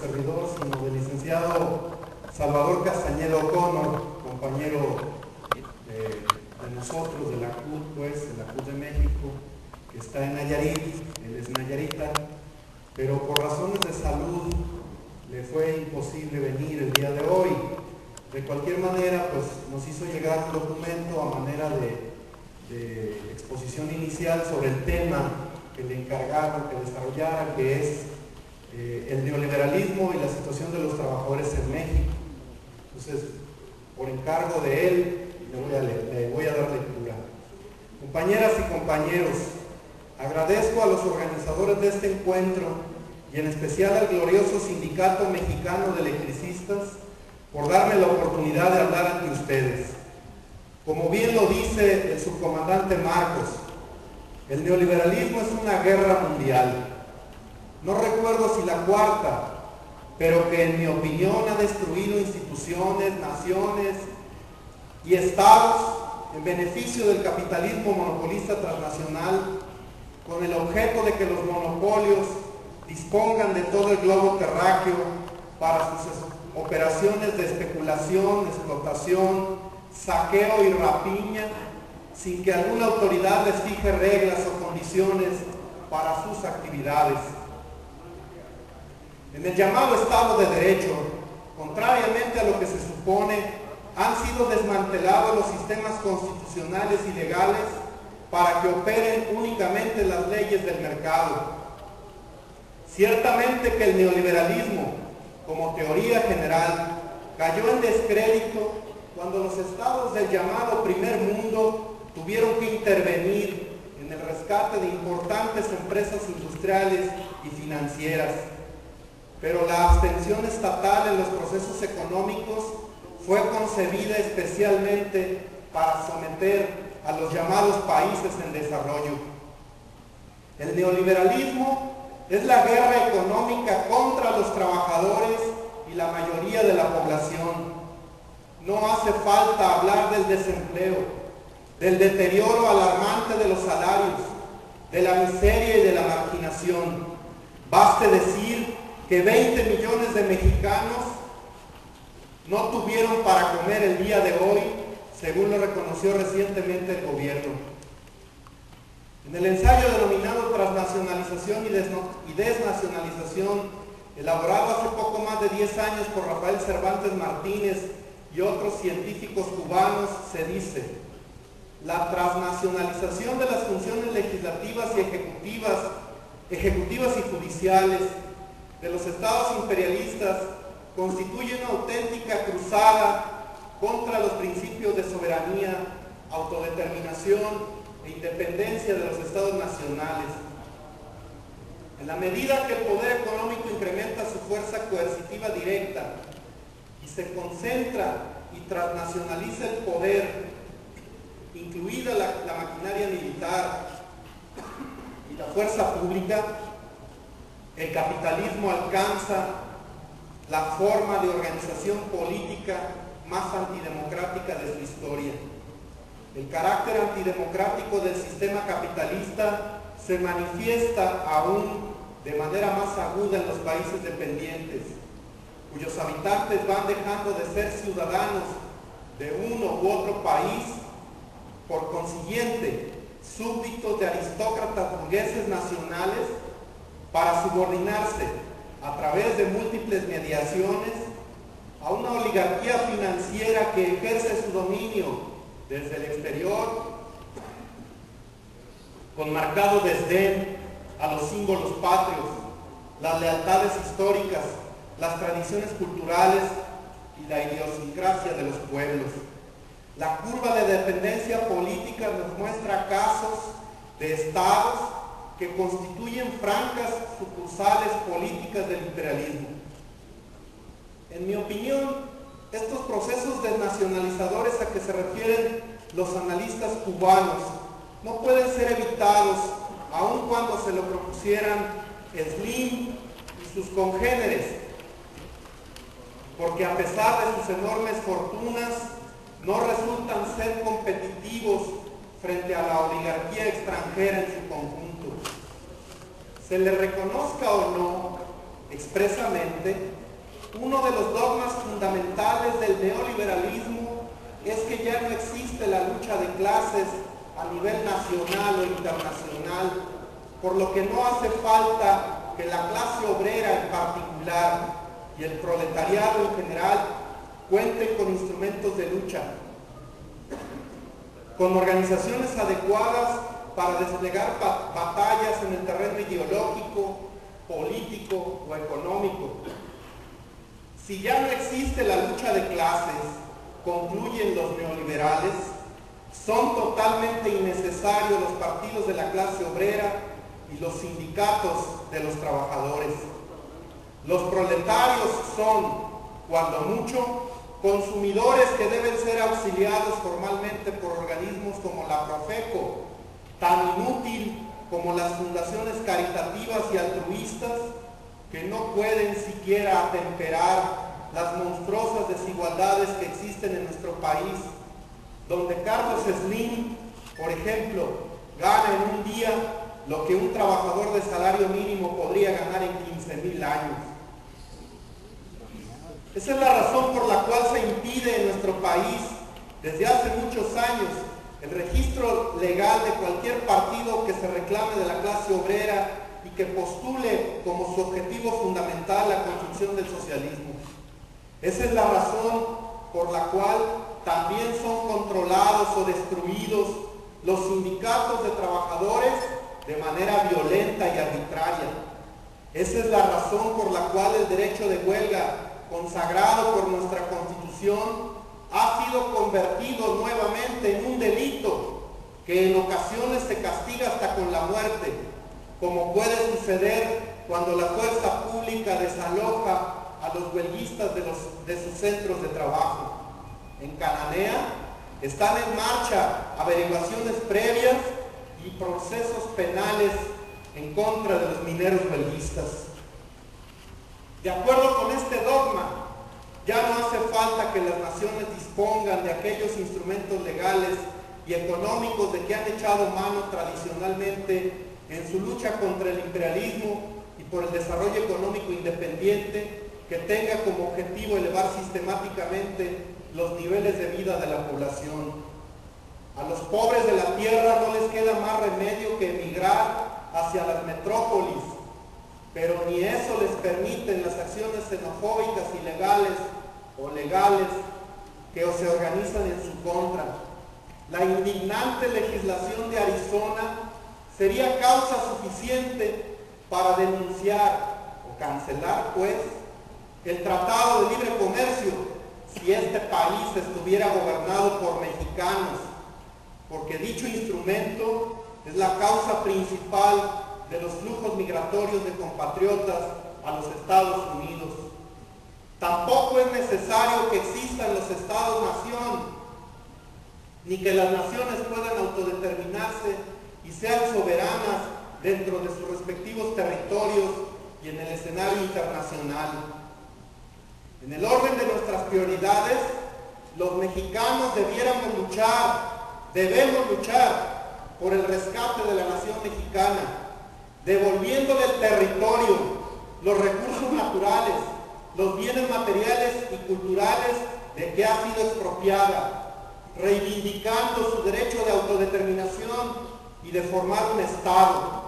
servidor, sino del licenciado Salvador Castañeda O'Connor, compañero de nosotros, de la CUT, pues, de la CUT de México, que está en Nayarit. Él es nayarita, pero por razones de salud le fue imposible venir el día de hoy. De cualquier manera, pues nos hizo llegar un documento a manera de exposición inicial sobre el tema que le encargaron que desarrollara, que es el neoliberalismo y la situación de los trabajadores en México. Entonces, por encargo de él, le voy a dar lectura. Compañeras y compañeros, agradezco a los organizadores de este encuentro y en especial al glorioso Sindicato Mexicano de Electricistas por darme la oportunidad de hablar ante ustedes. Como bien lo dice el subcomandante Marcos, el neoliberalismo es una guerra mundial. No recuerdo si la cuarta, pero que en mi opinión ha destruido instituciones, naciones y estados en beneficio del capitalismo monopolista transnacional, con el objeto de que los monopolios dispongan de todo el globo terráqueo para sus operaciones de especulación, explotación, saqueo y rapiña, sin que alguna autoridad les fije reglas o condiciones para sus actividades. En el llamado Estado de Derecho, contrariamente a lo que se supone, han sido desmantelados los sistemas constitucionales y legales para que operen únicamente las leyes del mercado. Ciertamente que el neoliberalismo, como teoría general, cayó en descrédito cuando los estados del llamado primer mundo tuvieron que intervenir en el rescate de importantes empresas industriales y financieras. Pero la abstención estatal en los procesos económicos fue concebida especialmente para someter a los llamados países en desarrollo. El neoliberalismo es la guerra económica contra los trabajadores y la mayoría de la población. No hace falta hablar del desempleo, del deterioro alarmante de los salarios, de la miseria y de la marginación. Baste decir que 20 millones de mexicanos no tuvieron para comer el día de hoy, según lo reconoció recientemente el gobierno. En el ensayo denominado Transnacionalización y Desnacionalización, elaborado hace poco más de 10 años por Rafael Cervantes Martínez y otros científicos cubanos, se dice: la transnacionalización de las funciones legislativas y ejecutivas y judiciales de los estados imperialistas constituye una auténtica cruzada contra los principios de soberanía, autodeterminación e independencia de los estados nacionales. En la medida que el poder económico incrementa su fuerza coercitiva directa y se concentra y transnacionaliza el poder, incluida la maquinaria militar y la fuerza pública, el capitalismo alcanza la forma de organización política más antidemocrática de su historia. El carácter antidemocrático del sistema capitalista se manifiesta aún de manera más aguda en los países dependientes, cuyos habitantes van dejando de ser ciudadanos de uno u otro país, por consiguiente, súbditos de aristócratas burgueses nacionales, para subordinarse a través de múltiples mediaciones a una oligarquía financiera que ejerce su dominio desde el exterior, con marcado desdén a los símbolos patrios, las lealtades históricas, las tradiciones culturales y la idiosincrasia de los pueblos. La curva de dependencia política nos muestra casos de estados que constituyen francas sucursales políticas del imperialismo. En mi opinión, estos procesos desnacionalizadores a que se refieren los analistas cubanos no pueden ser evitados, aun cuando se lo propusieran Slim y sus congéneres, porque a pesar de sus enormes fortunas, no resultan ser competitivos frente a la oligarquía extranjera en su conjunto. Se le reconozca o no, expresamente, uno de los dogmas fundamentales del neoliberalismo es que ya no existe la lucha de clases a nivel nacional o internacional, por lo que no hace falta que la clase obrera en particular y el proletariado en general cuenten con instrumentos de lucha, con organizaciones adecuadas para desplegar batallas en el terreno ideológico, político o económico. Si ya no existe la lucha de clases, concluyen los neoliberales, son totalmente innecesarios los partidos de la clase obrera y los sindicatos de los trabajadores. Los proletarios son, cuando mucho, consumidores que deben ser auxiliados formalmente por organismos como la Profeco, tan inútil como las fundaciones caritativas y altruistas que no pueden siquiera atemperar las monstruosas desigualdades que existen en nuestro país, donde Carlos Slim, por ejemplo, gana en un día lo que un trabajador de salario mínimo podría ganar en 15,000 años. Esa es la razón por la cual se impide en nuestro país, desde hace muchos años, el registro legal de cualquier partido que se reclame de la clase obrera y que postule como su objetivo fundamental la construcción del socialismo. Esa es la razón por la cual también son controlados o destruidos los sindicatos de trabajadores de manera violenta y arbitraria. Esa es la razón por la cual el derecho de huelga, consagrado por nuestra Constitución, ha sido convertido nuevamente en un delito que en ocasiones se castiga hasta con la muerte, como puede suceder cuando la fuerza pública desaloja a los huelguistas de sus centros de trabajo. En Cananea están en marcha averiguaciones previas y procesos penales en contra de los mineros huelguistas. De acuerdo con este dogma, ya no hace falta que las naciones dispongan de aquellos instrumentos legales y económicos de que han echado mano tradicionalmente en su lucha contra el imperialismo y por el desarrollo económico independiente que tenga como objetivo elevar sistemáticamente los niveles de vida de la población. A los pobres de la tierra no les queda más remedio que emigrar hacia las metrópolis, pero ni eso les permiten las acciones xenofóbicas ilegales o legales que se organizan en su contra. La indignante legislación de Arizona sería causa suficiente para denunciar o cancelar, pues, el Tratado de Libre Comercio si este país estuviera gobernado por mexicanos, porque dicho instrumento es la causa principal de los flujos migratorios de compatriotas a los Estados Unidos. Tampoco es necesario que existan los Estados-nación, ni que las naciones puedan autodeterminarse y sean soberanas dentro de sus respectivos territorios y en el escenario internacional. En el orden de nuestras prioridades, los mexicanos debemos luchar por el rescate de la nación mexicana, devolviéndole el territorio, los recursos naturales, los bienes materiales y culturales de que ha sido expropiada, reivindicando su derecho de autodeterminación y de formar un Estado.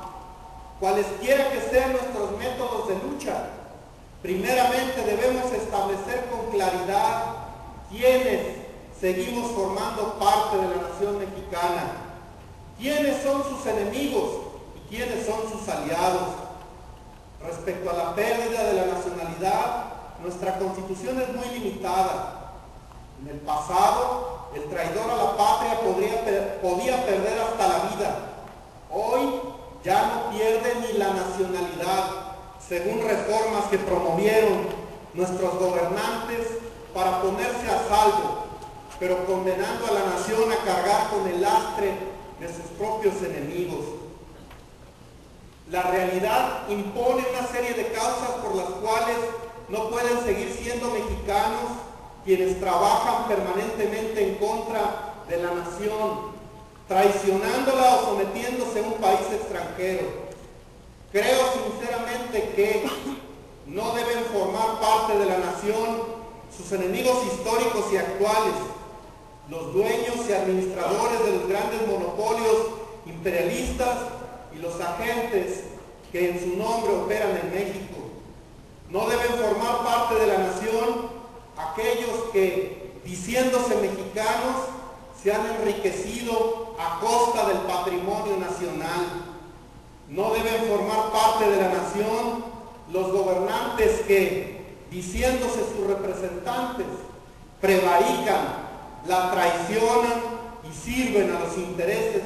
Cualesquiera que sean nuestros métodos de lucha, primeramente debemos establecer con claridad quiénes seguimos formando parte de la nación mexicana, quiénes son sus enemigos y quiénes son sus aliados. Respecto a la pérdida de la nacionalidad, nuestra Constitución es muy limitada. En el pasado, el traidor a la patria podía perder hasta la vida. Hoy ya no pierde ni la nacionalidad, según reformas que promovieron nuestros gobernantes para ponerse a salvo, pero condenando a la nación a cargar con el lastre de sus propios enemigos. La realidad impone una serie de causas por las cuales no pueden seguir siendo mexicanos quienes trabajan permanentemente en contra de la nación, traicionándola o sometiéndose a un país extranjero. Creo sinceramente que no deben formar parte de la nación sus enemigos históricos y actuales, los dueños y administradores de los grandes monopolios imperialistas y los agentes que en su nombre operan en México. No deben formar parte de la nación aquellos que, diciéndose mexicanos, se han enriquecido a costa del patrimonio nacional. No deben formar parte de la nación los gobernantes que, diciéndose sus representantes, prevarican, la traicionan y sirven a los intereses de